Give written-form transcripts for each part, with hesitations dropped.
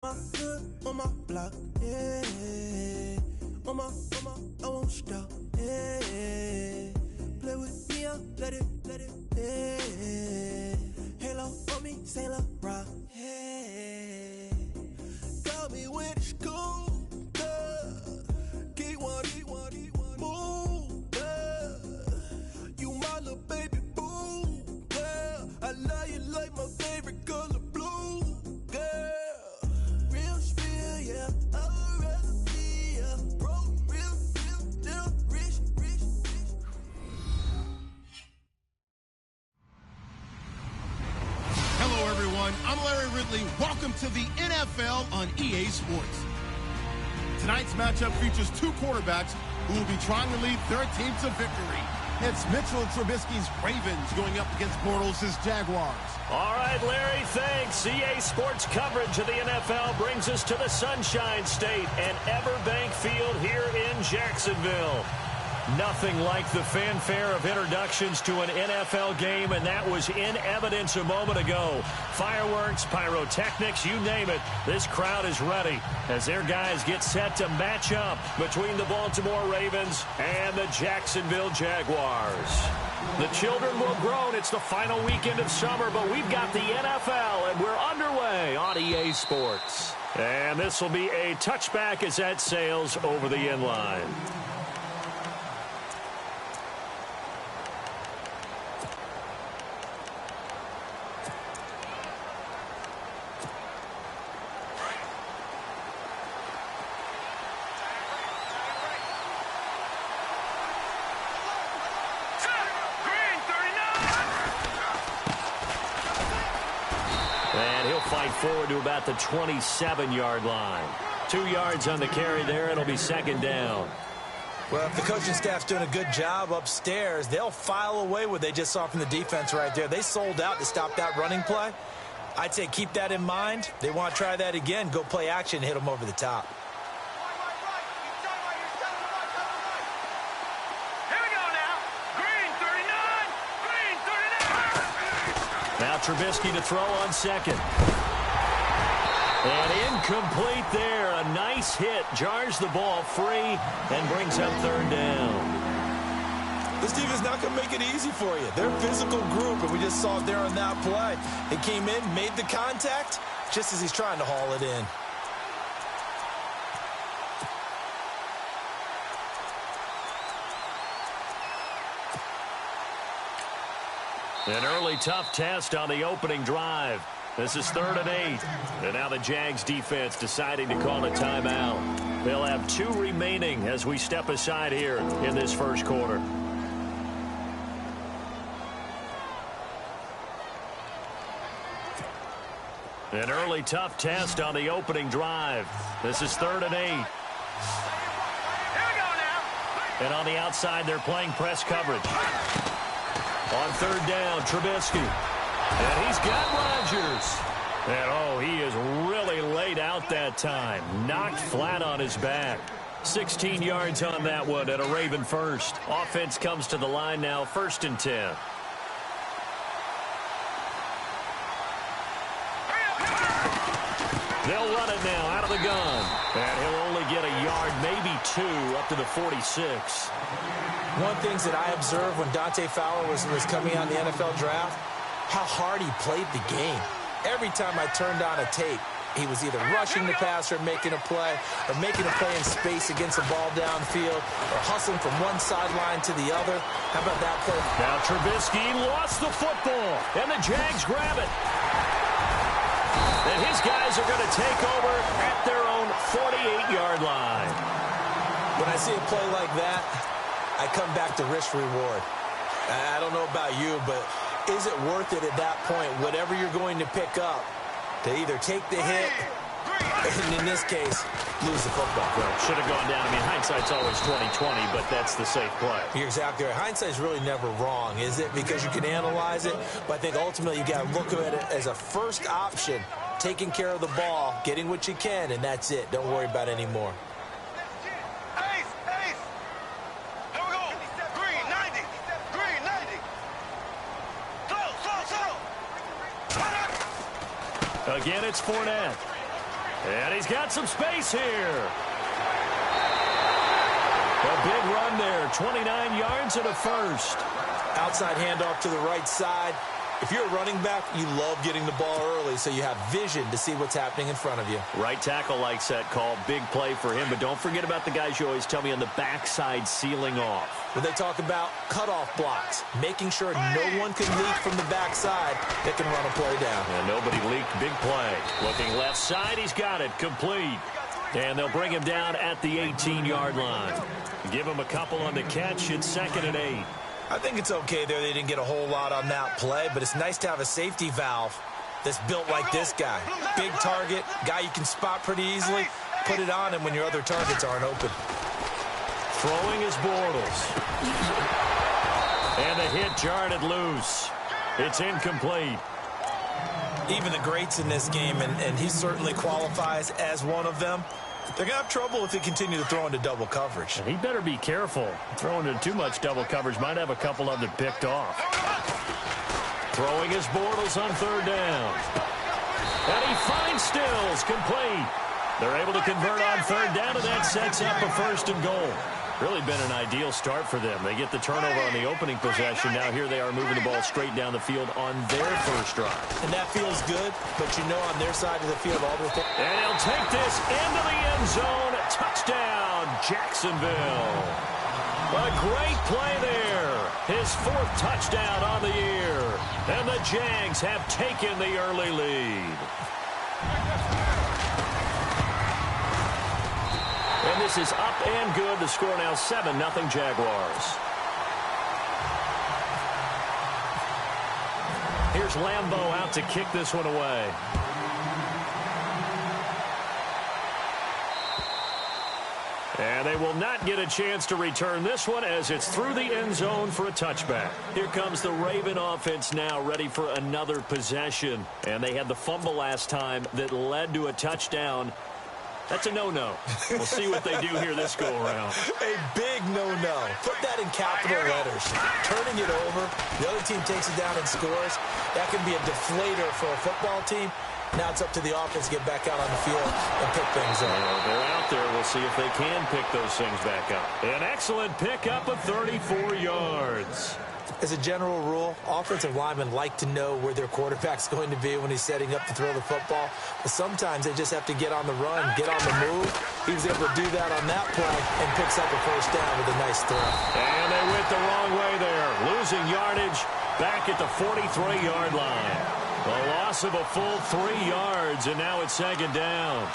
My hood on my block, yeah. On my, I won't stop, yeah. Play with me, I'll let it, yeah. Halo on me, Saint Laurent, yeah. Got me when it's cool, yeah. Keep one, move, yeah. You my little baby boo, yeah. I love you like my favorite color blue, yeah. Hello, everyone. I'm Larry Ridley. Welcome to the NFL on EA Sports. Tonight's matchup features two quarterbacks who will be trying to lead their team to victory. It's Mitchell Trubisky's Ravens going up against Bortles' Jaguars. All right, Larry, thanks. EA Sports coverage of the NFL brings us to the Sunshine State and Everbank Field here in Jacksonville. Nothing like the fanfare of introductions to an NFL game, and that was in evidence a moment ago. Fireworks, pyrotechnics, you name it. This crowd is ready as their guys get set to match up between the Baltimore Ravens and the Jacksonville Jaguars. The children will groan. It's the final weekend of summer, but we've got the NFL, and we're underway on EA Sports. And this will be a touchback as that sails over the end line. Fight forward to about the 27-yard line. 2 yards on the carry there. It'll be second down. Well, if the coaching staff's doing a good job upstairs, they'll file away what they just saw from the defense right there. They sold out to stop that running play. I'd say keep that in mind. They want to try that again. Go play action and hit them over the top. Now Trubisky to throw on second. And incomplete there. A nice hit. Jars the ball free and brings up third down. This defense not going to make it easy for you. They're a physical group, and we just saw it there on that play. He came in, made the contact, just as he's trying to haul it in. An early tough test on the opening drive. This is 3rd and 8. And now the Jags defense deciding to call a timeout. They'll have 2 remaining as we step aside here in this first quarter. An early tough test on the opening drive. This is 3rd and 8. Here we go now. And on the outside, they're playing press coverage. On 3rd down, Trubisky. And he's got Rodgers. And, oh, he is really laid out that time. Knocked flat on his back. 16 yards on that one and a Raven first. Offense comes to the line now, 1st and 10. They'll run it now out of the gun. And he'll only get a yard, maybe 2, up to the 46. One of the things that I observed when Dante Fowler was coming on the NFL draft, how hard he played the game. Every time I turned on a tape, he was either rushing the passer, making a play, or making a play in space against the ball downfield, or hustling from one sideline to the other. How about that play? Now Trubisky lost the football, and the Jags grab it. And his guys are going to take over at their own 48-yard line. When I see a play like that, I come back to risk reward. I don't know about you, but is it worth it at that point, whatever you're going to pick up, to either take the hit, and in this case, lose the football? Well, should have gone down. I mean, hindsight's always 20/20, but that's the safe play. You're exactly right. Hindsight's really never wrong, is it? Because you can analyze it, but I think ultimately you got to look at it as a first option, taking care of the ball, getting what you can, and that's it. Don't worry about it anymore. Again, it's Fournette. And he's got some space here. A big run there, 29 yards and a first. Outside handoff to the right side. If you're a running back, you love getting the ball early so you have vision to see what's happening in front of you. Right tackle likes that call. Big play for him. But don't forget about the guys you always tell me on the backside sealing off. When they talk about cutoff blocks, making sure no one can leak from the backside that can run a play down. And nobody leaked. Big play. Looking left side. He's got it. Complete. And they'll bring him down at the 18-yard line. Give him a couple on the catch. It's 2nd and 8. I think it's okay there. They didn't get a whole lot on that play, but it's nice to have a safety valve that's built like this guy. Big target, guy you can spot pretty easily. Put it on him when your other targets aren't open. Throwing is Bortles. And the hit jarred it loose. It's incomplete. Even the greats in this game, and he certainly qualifies as one of them, they're going to have trouble if they continue to throw into double coverage. And he better be careful. Throwing into too much double coverage might have a couple of them picked off. Throwing his Bortles on 3rd down. And he finds Stills, complete. They're able to convert on 3rd down, and that sets up a 1st and goal. Really been an ideal start for them. They get the turnover on the opening possession. Now here they are moving the ball straight down the field on their first drive. And that feels good, but you know on their side of the field, all the things. And he'll take this into the end zone. Touchdown, Jacksonville. A great play there. His 4th touchdown on the year. And the Jags have taken the early lead. And this is up and good. The score now 7-0 Jaguars. Here's Lambeau out to kick this one away. And they will not get a chance to return this one as it's through the end zone for a touchback. Here comes the Raven offense now, ready for another possession. And they had the fumble last time that led to a touchdown. That's a no-no. We'll see what they do here this go-around. A big no-no. Put that in capital letters. Turning it over, the other team takes it down and scores. That can be a deflator for a football team. Now it's up to the offense to get back out on the field and pick things up. They're out there. We'll see if they can pick those things back up. An excellent pickup of 34 yards. As a general rule, offensive linemen like to know where their quarterback's going to be when he's setting up to throw the football. But sometimes they just have to get on the run, get on the move. He was able to do that on that play and picks up a 1st down with a nice throw. And they went the wrong way there. Losing yardage back at the 43-yard line. A loss of a full 3 yards, and now it's 2nd down.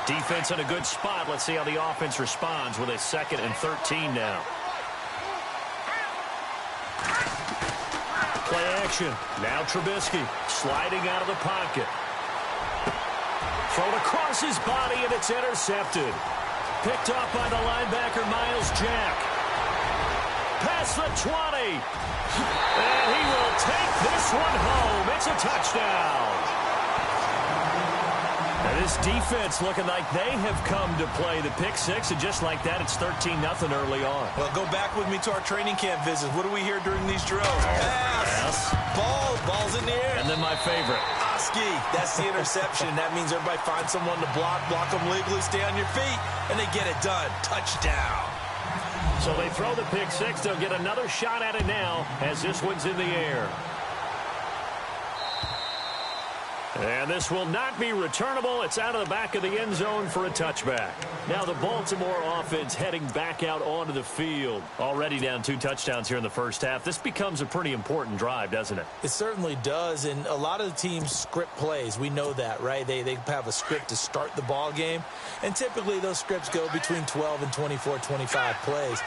Defense in a good spot. Let's see how the offense responds with a 2nd and 13 now. Play action. Now Trubisky sliding out of the pocket. Thrown across his body, and it's intercepted. Picked off by the linebacker, Miles Jack. Past the 20. And he will take this one home. It's a touchdown. And this defense looking like they have come to play the pick 6, and just like that, it's 13-0 early on. Well, go back with me to our training camp visits. What do we hear during these drills? Pass. Ball's in the air. And then my favorite. Oski. That's the interception. That means everybody finds someone to block them legally, stay on your feet, and they get it done. Touchdown. So they throw the pick 6. They'll get another shot at it now as this one's in the air. And this will not be returnable. It's out of the back of the end zone for a touchback. Now the Baltimore offense heading back out onto the field. Already down 2 touchdowns here in the first half. This becomes a pretty important drive, doesn't it? It certainly does, and a lot of the teams script plays. We know that, right? They have a script to start the ball game, and typically those scripts go between 12 and 24, 25 plays.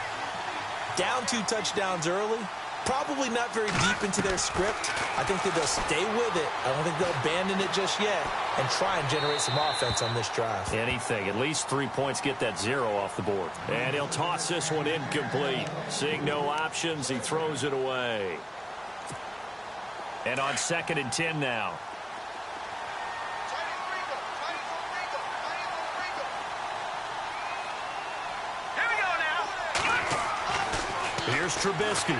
Down 2 touchdowns early. Probably not very deep into their script. I think that they'll stay with it. I don't think they'll abandon it just yet and try and generate some offense on this drive. Anything. At least 3 points, get that 0 off the board. And he'll toss this one incomplete. Seeing no options, he throws it away. And on 2nd and 10 now. Here we go now. Here's Trubisky.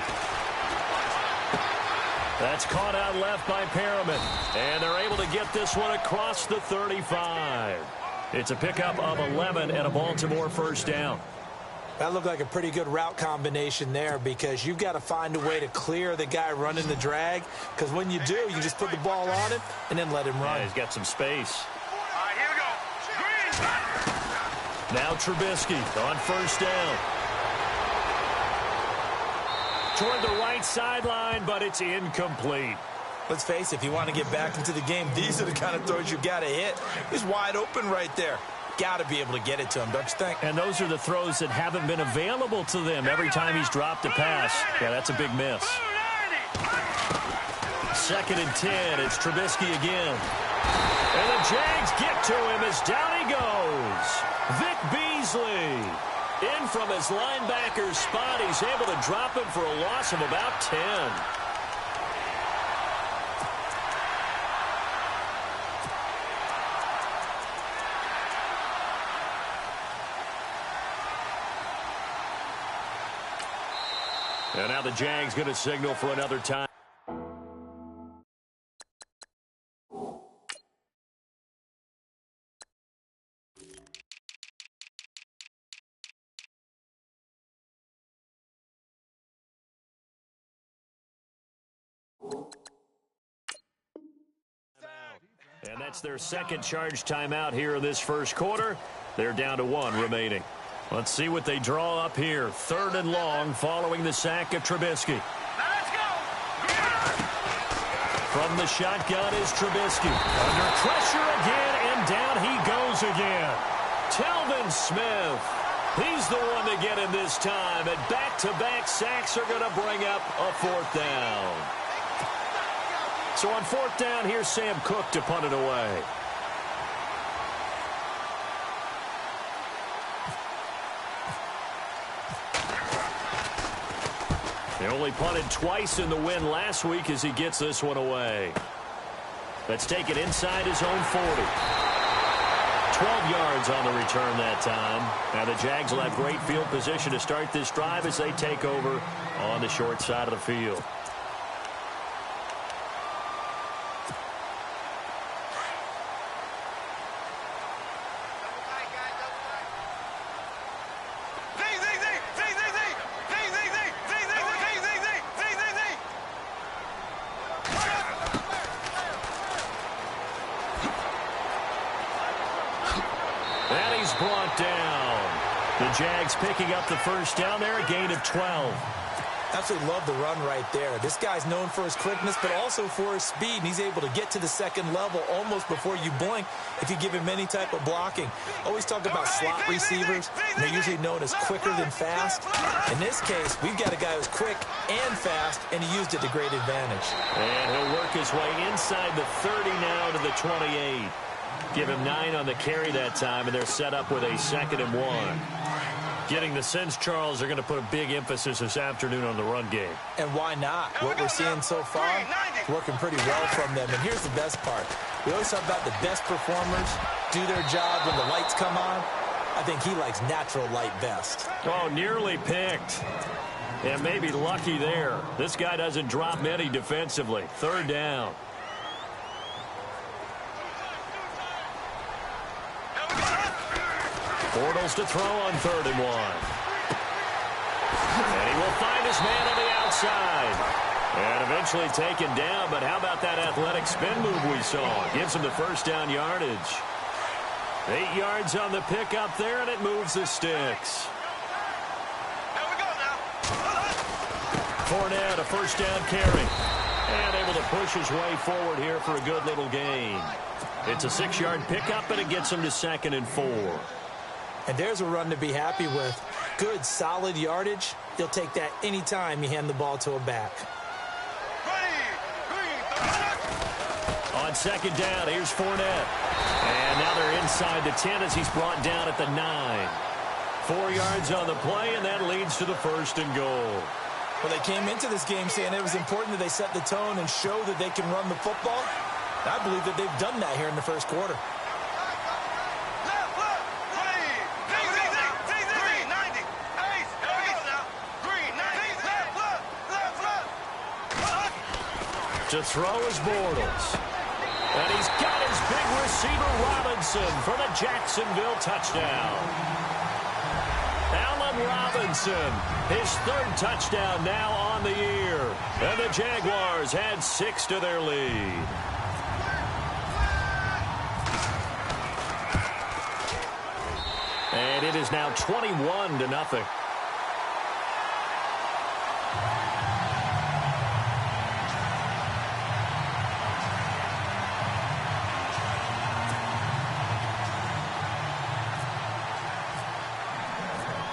That's caught out left by Perriman. And they're able to get this one across the 35. It's a pickup of 11 and a Baltimore first down. That looked like a pretty good route combination there because you've got to find a way to clear the guy running the drag, because when you do, you just put the ball on him and then let him run. Yeah, he's got some space. All right, here we go. Green. Now Trubisky on first down. Toward the right sideline, but it's incomplete. Let's face it, if you want to get back into the game, these are the kind of throws you've got to hit. He's wide open right there. Got to be able to get it to him, don't you think? And those are the throws that haven't been available to them every time he's dropped a pass. Yeah, that's a big miss. 2nd and 10. It's Trubisky again. And the Jags get to him as down he goes. Vic Beasley. In from his linebacker's spot. He's able to drop him for a loss of about 10. And now the Jags going to signal for another time. And that's their second charge timeout here in this first quarter. They're down to 1 remaining. Let's see what they draw up here. 3rd and long following the sack of Trubisky. Let's go. From the shotgun is Trubisky. Under pressure again, and down he goes again. Telvin Smith. He's the one to get him this time. And back-to-back sacks are going to bring up a 4th down. So on 4th down, here's Sam Cook to punt it away. He only punted twice in the win last week as he gets this one away. Let's take it inside his own 40. 12 yards on the return that time. Now the Jags will have great field position to start this drive as they take over on the short side of the field. Brought down. The Jags picking up the first down there, a gain of 12. Absolutely love the run right there. This guy's known for his quickness, but also for his speed, and he's able to get to the second level almost before you blink if you give him any type of blocking. Always talk about slot receivers. They're usually known as quicker than fast. In this case, we've got a guy who's quick and fast, and he used it to great advantage. And he'll work his way inside the 30 now to the 28. Give him 9 on the carry that time, and they're set up with a 2nd and 1. Getting the sense, Charles, they're going to put a big emphasis this afternoon on the run game. And why not? What we're seeing so far is working pretty well from them. And here's the best part. We always talk about the best performers do their job when the lights come on. I think he likes natural light best. Oh, nearly picked. And maybe lucky there. This guy doesn't drop many defensively. 3rd down. Bortles to throw on 3rd and 1. And he will find his man on the outside. And eventually taken down, but how about that athletic spin move we saw? Gives him the first down yardage. 8 yards on the pickup there, and it moves the sticks. Here we go now. Fournette, a first down carry. And able to push his way forward here for a good little gain. It's a 6-yard pickup, and it gets him to 2nd and 4. And there's a run to be happy with. Good, solid yardage. They'll take that anytime you hand the ball to a back. On 2nd down, here's Fournette. And now they're inside the 10 as he's brought down at the 9. 4 yards on the play, and that leads to the 1st and goal. Well, they came into this game saying it was important that they set the tone and show that they can run the football. I believe that they've done that here in the first quarter. To throw is Bortles. And he's got his big receiver Robinson for the Jacksonville touchdown. Allen Robinson, his third touchdown now on the year. And the Jaguars add 6 to their lead. And it is now 21-0.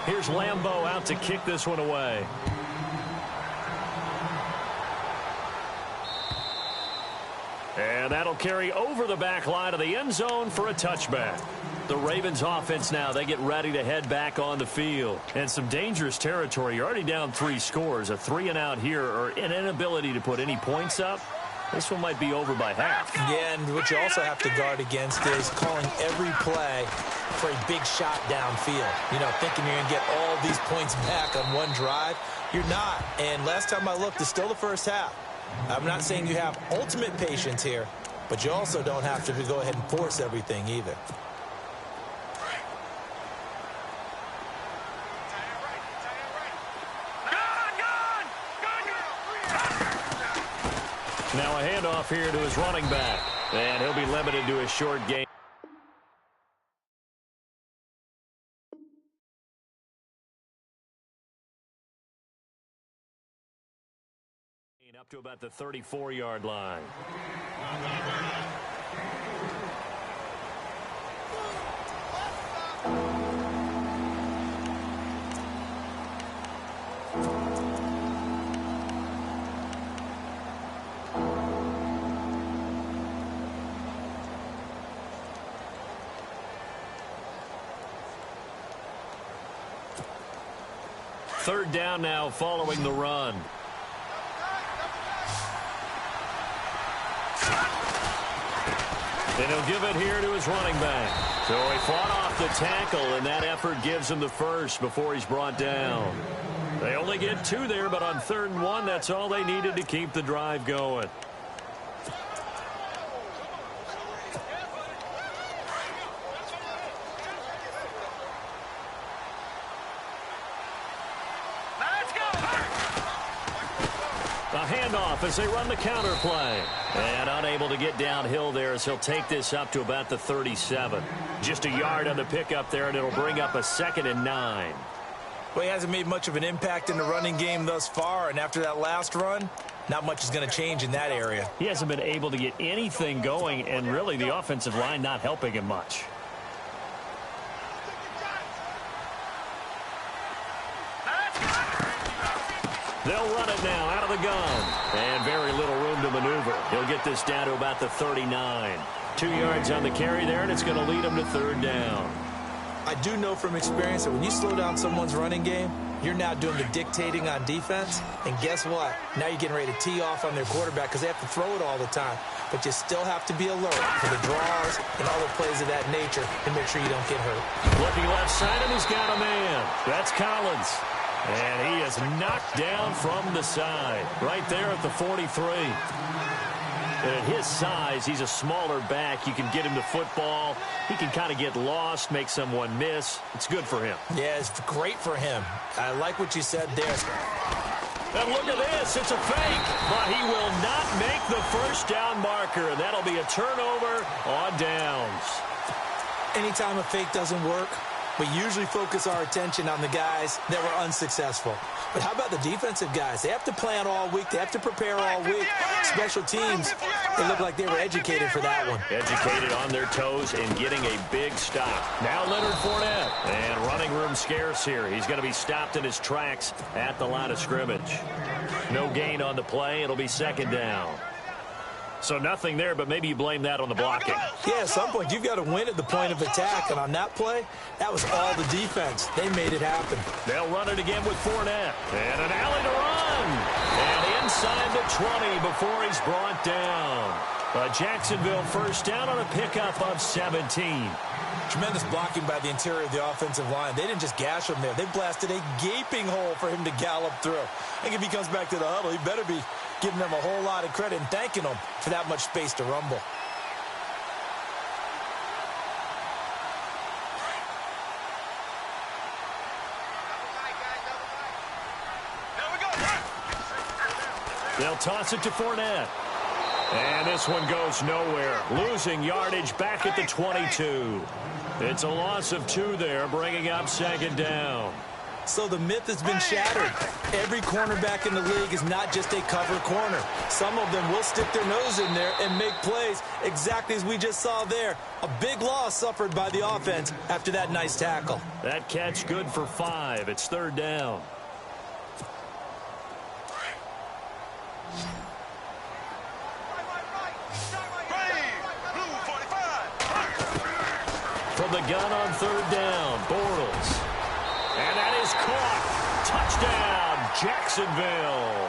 Here's Lambeau out to kick this one away. And that'll carry over the back line of the end zone for a touchback. The Ravens offense now, they get ready to head back on the field. And some dangerous territory. You're already down 3 scores. A 3-and-out here or an inability to put any points up. This one might be over by half. Yeah, and what you also have to guard against is calling every play for a big shot downfield. You know, thinking you're going to get all these points back on one drive. You're not. And last time I looked, it's still the first half. I'm not saying you have ultimate patience here, but you also don't have to go ahead and force everything either. Now a handoff here to his running back. And he'll be limited to a short game. Up to about the 34-yard line. Third down now following the run. And he'll give it here to his running back. So he fought off the tackle, and that effort gives him the first before he's brought down. They only get 2 there, but on 3rd and 1, that's all they needed to keep the drive going. Handoff as they run the counter play. And unable to get downhill there as he'll take this up to about the 37. Just a yard on the pickup there, and it'll bring up a 2nd and 9. Well, he hasn't made much of an impact in the running game thus far, and after that last run, not much is going to change in that area. He hasn't been able to get anything going, and really the offensive line not helping him much. They'll run it now out of the gun. And very little room to maneuver. He'll get this down to about the 39. 2 yards on the carry there, and it's going to lead him to 3rd down. I do know from experience that when you slow down someone's running game, you're now doing the dictating on defense. And guess what? Now you're getting ready to tee off on their quarterback because they have to throw it all the time. But you still have to be alert for the draws and other plays of that nature and make sure you don't get hurt. Looking left side, and he's got a man. That's Collins. And he is knocked down from the side, right there at the 43. And at his size, he's a smaller back. You can get him to football. He can kind of get lost, make someone miss. It's good for him. Yeah, it's great for him. I like what you said there. And look at this. It's a fake, but he will not make the first down marker. And that'll be a turnover on downs. Anytime a fake doesn't work, we usually focus our attention on the guys that were unsuccessful. But how about the defensive guys? They have to plan all week. They have to prepare all week. Special teams, they look like they were educated for that one. Educated on their toes and getting a big stop. Now Leonard Fournette. And running room scarce here. He's going to be stopped in his tracks at the line of scrimmage. No gain on the play. It'll be 2nd down. So nothing there, but maybe you blame that on the blocking. Yeah, at some point, you've got to win at the point of attack. And on that play, that was all the defense. They made it happen. They'll run it again with Fournette. And an alley to run. And inside the 20 before he's brought down. A Jacksonville first down on a pickup of 17. Tremendous blocking by the interior of the offensive line. They didn't just gash him there. They blasted a gaping hole for him to gallop through. I think if he comes back to the huddle, he better be giving them a whole lot of credit and thanking them for that much space to rumble. They'll toss it to Fournette. And this one goes nowhere. Losing yardage back at the 22. It's a loss of 2 there, bringing up second down. So the myth has been shattered. Every cornerback in the league is not just a cover corner. Some of them will stick their nose in there and make plays exactly as we just saw there. A big loss suffered by the offense after that nice tackle. That catch good for 5. It's third down. From the gun on third down, Bortles. And that is caught. Touchdown, Jacksonville.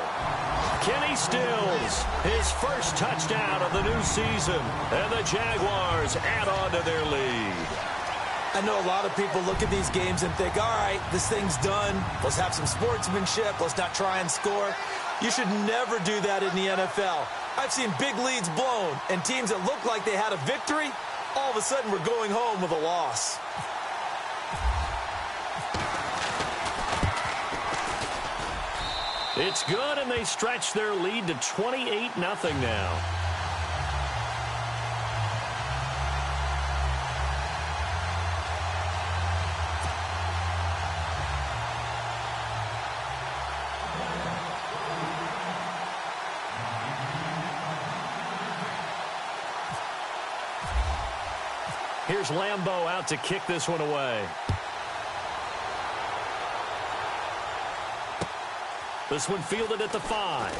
Kenny Stills, his first touchdown of the new season. And the Jaguars add on to their lead. I know a lot of people look at these games and think, all right, this thing's done. Let's have some sportsmanship. Let's not try and score. You should never do that in the NFL. I've seen big leads blown, and teams that looked like they had a victory, all of a sudden we're going home with a loss. It's good, and they stretch their lead to 28-0 now. Here's Lambeau out to kick this one away. This one fielded at the 5.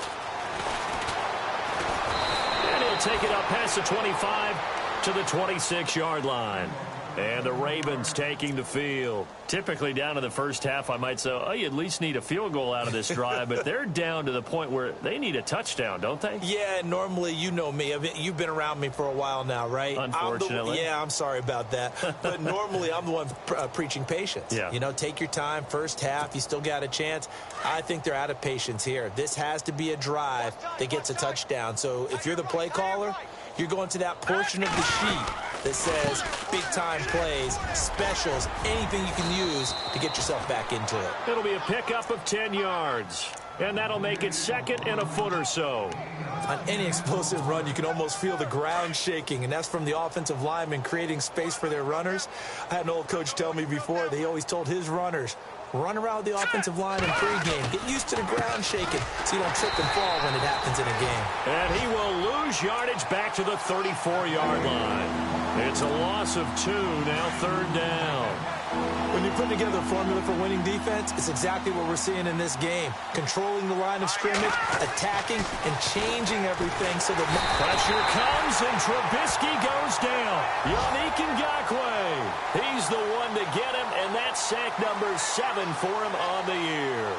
And he'll take it up past the 25 to the 26-yard line. And the Ravens taking the field. Typically down to the first half, I might say, oh, you at least need a field goal out of this drive. But they're down to the point where they need a touchdown, don't they? Yeah, normally, you know me. You've been around me for a while now, right? Unfortunately. I'm sorry about that. But normally, I'm the one preaching patience. Yeah. You know, take your time. First half, you still got a chance. I think they're out of patience here. This has to be a drive that gets a touchdown. So if you're the play caller, you're going to that portion of the sheet that says big-time plays, specials, anything you can use to get yourself back into it. It'll be a pickup of 10 yards. And that'll make it second and a foot or so. On any explosive run, you can almost feel the ground shaking, and that's from the offensive linemen creating space for their runners. I had an old coach tell me before, he always told his runners, run around the offensive line in pregame. Get used to the ground shaking so you don't trip and fall when it happens in a game. And he will lose yardage back to the 34-yard line. It's a loss of 2, now third down. When you put together a formula for winning defense, it's exactly what we're seeing in this game. Controlling the line of scrimmage, attacking, and changing everything so that pressure comes and Trubisky goes down. Yannick Ngakoue, he's the one to get him, and that's sack number 7 for him on the year.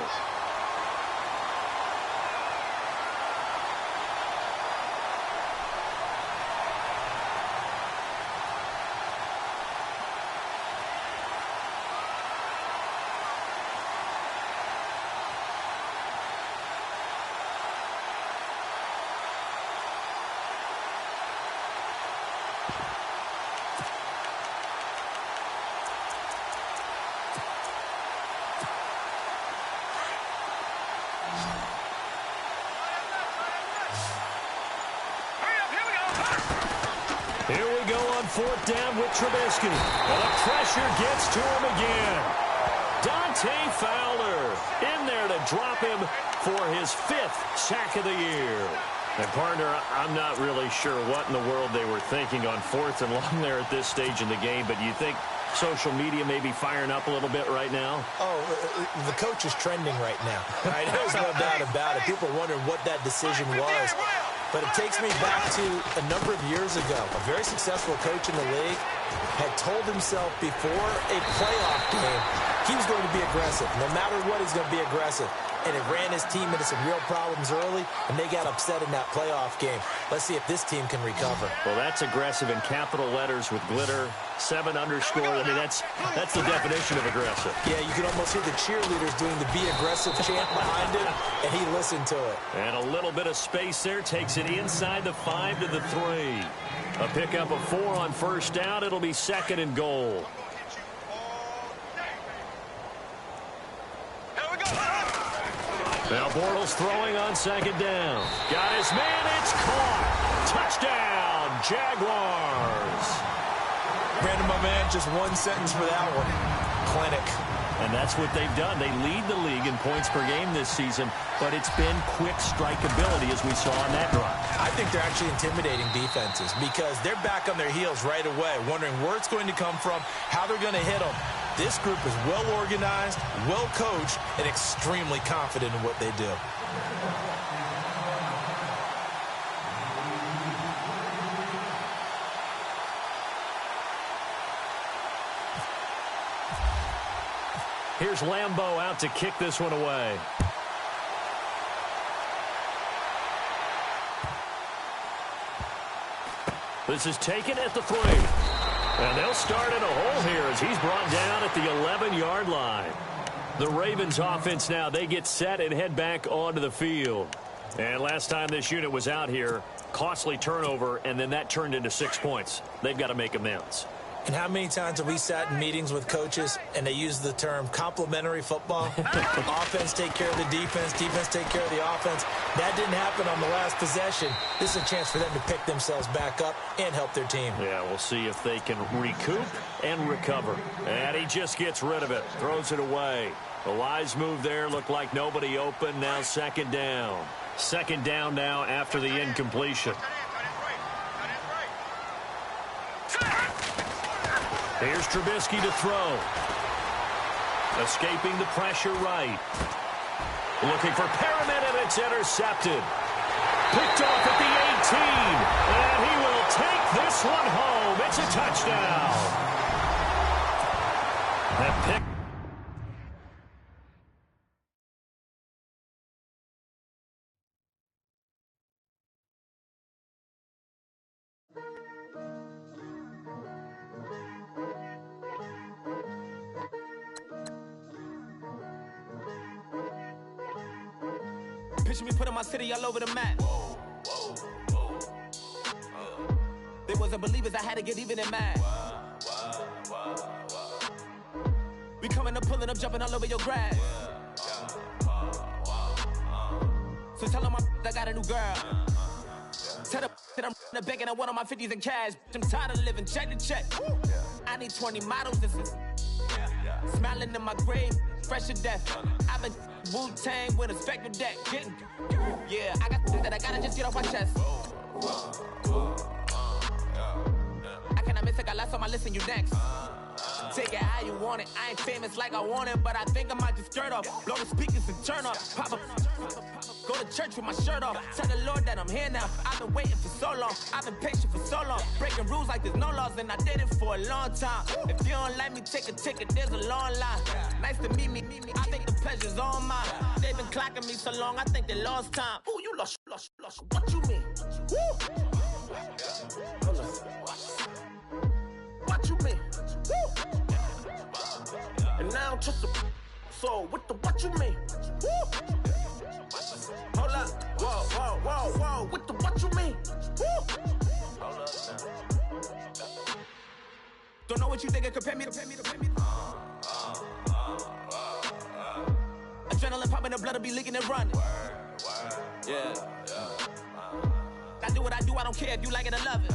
Here we go on fourth down with Trubisky. And the pressure gets to him again. Dante Fowler in there to drop him for his 5th sack of the year. And, partner, I'm not really sure what in the world they were thinking on 4th and long there at this stage in the game, but you think social media may be firing up a little bit right now? Oh, the coach is trending right now. Right? There's no doubt about it. People are wondering what that decision was. But it takes me back to a number of years ago. A very successful coach in the league had told himself before a playoff game he was going to be aggressive. No matter what, he's going to be aggressive. And it ran his team into some real problems early, and they got upset in that playoff game. Let's see if this team can recover. Well, that's aggressive in capital letters with glitter, 7 underscore. I mean, that's the definition of aggressive. Yeah, you can almost hear the cheerleaders doing the be aggressive chant behind him, and he listened to it. And a little bit of space there takes it inside the 5 to the 3. A pickup of 4 on first down. It'll be 2nd and goal. Now Bortles throwing on 2nd down. Got his man. It's caught. Touchdown, Jaguars. Brandon, my man, just one sentence for that one. Clinic. And that's what they've done. They lead the league in points per game this season, but it's been quick strikeability as we saw on that drive. I think they're actually intimidating defenses because they're back on their heels right away, wondering where it's going to come from, how they're going to hit them. This group is well organized, well coached, and extremely confident in what they do. Here's Lambeau out to kick this one away. This is taken at the 3. And they'll start in a hole here as he's brought down at the 11-yard line. The Ravens offense now, they get set and head back onto the field. And last time this unit was out here, costly turnover, and then that turned into 6 points. They've got to make amends. And how many times have we sat in meetings with coaches and they use the term complementary football? Offense take care of the defense, defense take care of the offense. That didn't happen on the last possession. This is a chance for them to pick themselves back up and help their team. Yeah, we'll see if they can recoup and recover. And he just gets rid of it, throws it away. The wise move there, looked like nobody open. Now 2nd down. 2nd down now after the incompletion. Here's Trubisky to throw. Escaping the pressure right. Looking for Perriman, and it's intercepted. Picked off at the 18. And he will take this one home. It's a touchdown. That pick. Picture me putting my city all over the map. They wasn't believers, I had to get even and mad. We coming up, pulling up, jumping all over your grass. So tell them I got a new girl. Tell them that I'm in the bank and I want all my 50s in cash. I'm tired of living check to check. I need 20 models, this is smiling in my grave, fresh to death. I've been Wu-Tang with a spectre deck. Getting, yeah, I got that I gotta just get off my chest. I cannot miss it, got last on my list and you next. Take it how you want it. I ain't famous like I want it, but I think I might just skirt off. Blow the speakers and turn up. Pop up. Go to church with my shirt off. Tell the Lord that I'm here now. I've been waiting for so long. I've been patient for so long. Breaking rules like there's no laws, and I did it for a long time. If you don't like me, take a ticket. There's a long line. Nice to meet me. I think the pleasure's all mine. They've been clocking me so long, I think they lost time. Ooh, you lost. What you mean? Woo! What you mean? Woo! And now just a so with the what you mean? Woo! Hold up, whoa, with the what you mean? Woo! Hold up now. Don't know what you think, compare me to. Adrenaline popping, the blood will be leaking and running. Yeah. I do what I do, I don't care if you like it or love it.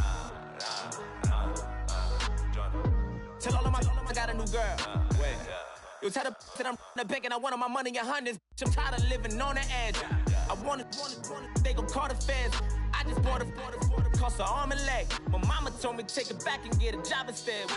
Tell all of my I got a new girl. Wait. Yo, tell the that I'm in the bank and I want all my money in hundreds. I'm tired of living on the edge. I want it, they gon' call the feds. I just bought a cost an arm and leg. My mama told me take it back and get a job instead.